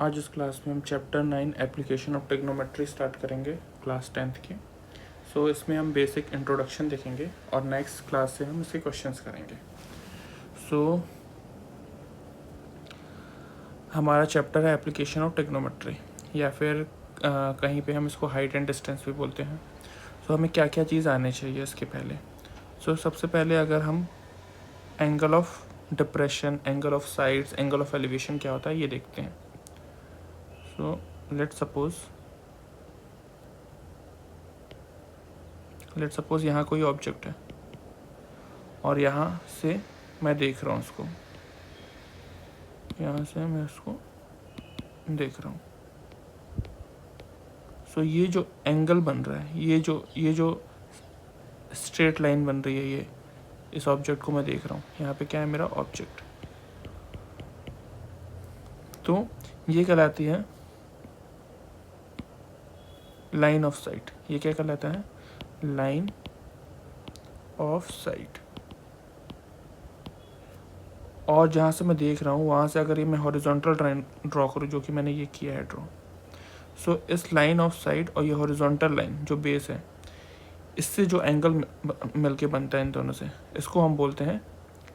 आज इस क्लास में हम chapter 9 application of trigonometry start करेंगे क्लास 10th की। सो इसमें हम बेसिक इंट्रोडक्शन देखेंगे और नेक्स्ट क्लास से हम इसके क्वेश्चंस करेंगे। सो हमारा चैप्टर है एप्लीकेशन ऑफ ट्रिग्नोमेट्री, या फिर कहीं पे हम इसको हाइट एंड डिस्टेंस भी बोलते हैं। सो हमें क्या क्या चीज़ आनी चाहिए इसके पहले। सबसे पहले अगर हम angle of depression, angle of sides, angle of elevation क्या होता है ये देखते हैं। सो लेट्स सपोज यहाँ कोई ऑब्जेक्ट है और यहाँ से मैं देख रहा हूँ उसको, यहाँ से मैं उसको देख रहा हूँ। ये जो एंगल बन रहा है, ये जो स्ट्रेट लाइन बन रही है, ये इस ऑब्जेक्ट को मैं देख रहा हूँ। यहाँ पे क्या है, मेरा ऑब्जेक्ट। तो ये कहलाती है लाइन ऑफ साइट। ये क्या कहलाता है, लाइन ऑफ साइट। और जहाँ से मैं देख रहा हूँ वहाँ से अगर ये मैं हॉरिजॉन्टल लाइन ड्रॉ करूँ, जो कि मैंने ये किया है ड्रॉ, इस लाइन ऑफ साइट और ये हॉरिजॉन्टल लाइन जो बेस है, इससे जो एंगल मिलके बनता है इन दोनों से, इसको हम बोलते हैं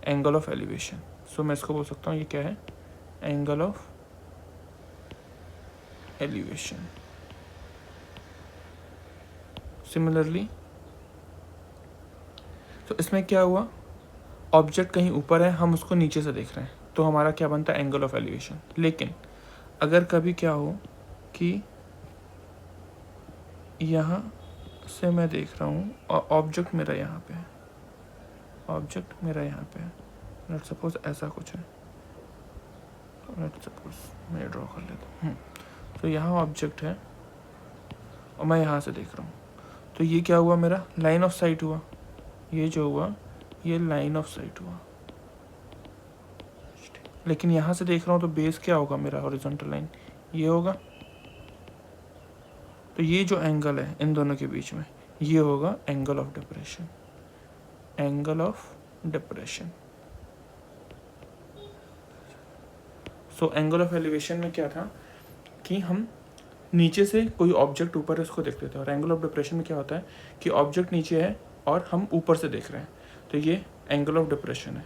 एंगल ऑफ एलिवेशन। मैं इसको बोल सकता हूँ ये क्या है, एंगल ऑफ एलिवेशन। सिमिलरली इसमें क्या हुआ, ऑब्जेक्ट कहीं ऊपर है, हम उसको नीचे से देख रहे हैं, तो हमारा क्या बनता है, एंगल ऑफ एलिवेशन। लेकिन अगर कभी क्या हो कि यहाँ से मैं देख रहा हूँ और ऑब्जेक्ट मेरा यहाँ पे है, ऑब्जेक्ट मेरा यहाँ पे है, लेट सपोज ऐसा कुछ है, लेट सपोज मैं ड्रॉ कर लेता हूँ। तो यहाँ ऑब्जेक्ट है और मैं यहाँ से देख रहा हूँ, तो ये क्या हुआ, मेरा लाइन ऑफ साइट हुआ। ये जो हुआ ये लाइन ऑफ साइट हुआ। लेकिन यहाँ से देख रहा हूँ तो बेस क्या होगा मेरा, हॉरिजॉन्टल लाइन ये होगा। तो ये जो एंगल है इन दोनों के बीच में, ये होगा angle of depression. Angle of depression. Angle of elevation में क्या था कि हम नीचे से कोई ऑब्जेक्ट ऊपर है उसको देखते थे, और एंगल ऑफ डिप्रेशन में क्या होता है कि ऑब्जेक्ट नीचे है और हम ऊपर से देख रहे हैं, तो ये एंगल ऑफ डिप्रेशन है।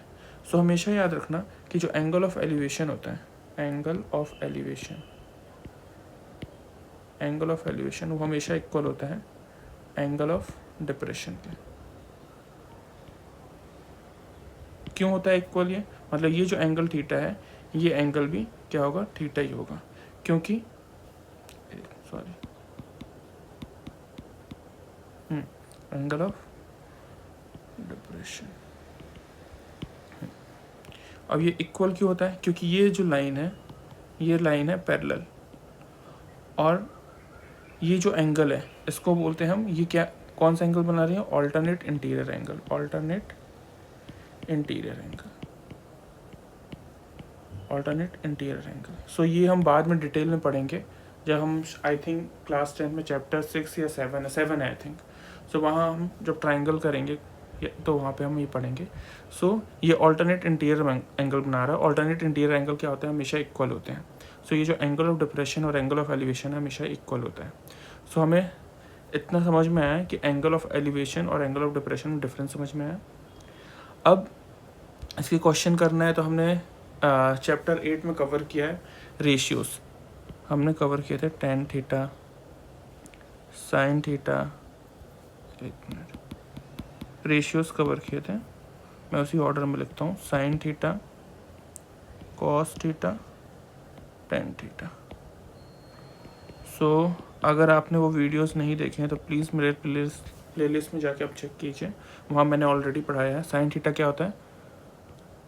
हमेशा याद रखना कि जो एंगल ऑफ एलिवेशन होता है, angle of elevation, angle of elevation वो हमेशा इक्वल होता है एंगल ऑफ डिप्रेशन के। क्यों होता है इक्वल, ये मतलब ये जो एंगल थीटा है, ये एंगल भी क्या होगा, थीटा ही होगा, क्योंकि एंगल ऑफ डिप्रेशन। अब ये इक्वल क्यों होता है, क्योंकि ये जो लाइन है, ये लाइन है पैरेलल, और ये जो एंगल है इसको बोलते हैं हम, ये क्या, कौन सा एंगल बना रही है, alternate interior angle, alternate interior angle, alternate interior angle. ये हम बाद में डिटेल में पढ़ेंगे जब हम, आई थिंक क्लास 10 में चैप्टर 6 या 7 है आई थिंक। वहाँ हम जब ट्राइंगल करेंगे तो वहाँ पे हम ये पढ़ेंगे। ये ऑल्टरनेट इंटीरियर एंगल बना रहा है। ऑल्टरनेट इंटीरियर एंगल क्या होता है, हमेशा इक्वल होते हैं। ये जो एंगल ऑफ डिप्रेशन और एंगल ऑफ एलिवेशन है हमेशा इक्वल होता है। हमें इतना समझ में आया कि एंगल ऑफ एलिवेशन और एंगल ऑफ डिप्रेशन में डिफरेंस समझ में आया। अब इसके क्वेश्चन करना है, तो हमने चैप्टर 8 में कवर किया है रेशियोज। हमने कवर किए थे टेन थीटा, साइन थीटा, एक मिनट, रेशियोज कवर किए थे। मैं उसी ऑर्डर में लिखता हूँ, sine theta, cos theta, tan theta. अगर आपने वो वीडियोस नहीं देखे हैं तो प्लीज़ मेरे प्लेलिस्ट में जाके आप चेक कीजिए, वहाँ मैंने ऑलरेडी पढ़ाया है। साइन थीटा क्या होता है,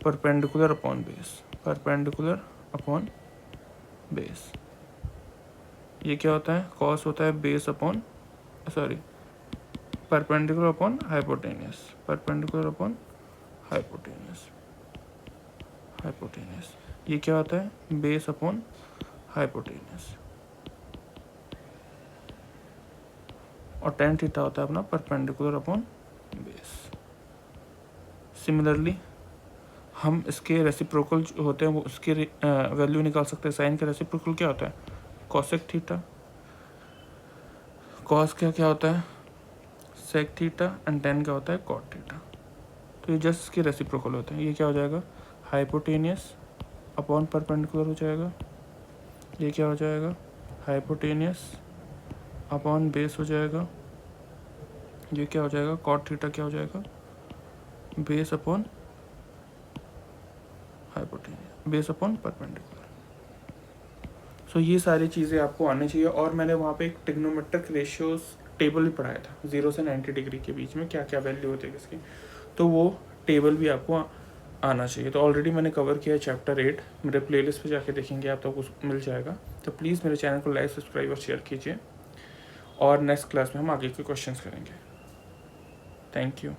perpendicular upon base, perpendicular upon base. ये क्या होता है, कॉस होता है base upon, sorry, perpendicular upon hypotenuse, perpendicular upon hypotenuse, hypotenuse. ये क्या होता है, बेस अपॉन हाइपोटेनियस। और टेन थीटा होता है अपना परपेंडिकुलर अपॉन बेस। सिमिलरली हम इसके रेसिप्रोकल जो होते हैं वो उसके वैल्यू निकाल सकते हैं। साइन का रेसिप्रोकल क्या होता है? Cosec theta. कॉस क्या क्या होता है? Sec theta. एंड टेन का होता है कॉट थीटा। तो ये जस्ट इसके रेसिप्रोकल होते हैं। ये क्या हो जाएगा? हाइपोटेनियस अपॉन परपेंडिकुलर हो जाएगा। ये क्या हो जाएगा? हाइपोटेनियस अपॉन बेस हो जाएगा। ये क्या हो जाएगा? कॉट थीटा क्या हो जाएगा? Base upon hypotenuse, base upon perpendicular. So ये सारी चीज़ें आपको आनी चाहिए। और मैंने वहाँ पे एक ट्रिग्नोमेट्रिक रेशियोज टेबल भी पढ़ाया था, 0 से 90 डिग्री के बीच में क्या क्या वैल्यू होती है किसकी, तो वो टेबल भी आपको आना चाहिए। तो ऑलरेडी मैंने कवर किया है चैप्टर 8, मेरे प्लेलिस्ट पे जाके देखेंगे आप तो कुछ मिल जाएगा। तो प्लीज़ मेरे चैनल को लाइक, सब्सक्राइब और शेयर कीजिए। और नेक्स्ट क्लास में हम आगे के क्वेश्चंस करेंगे। Thank you.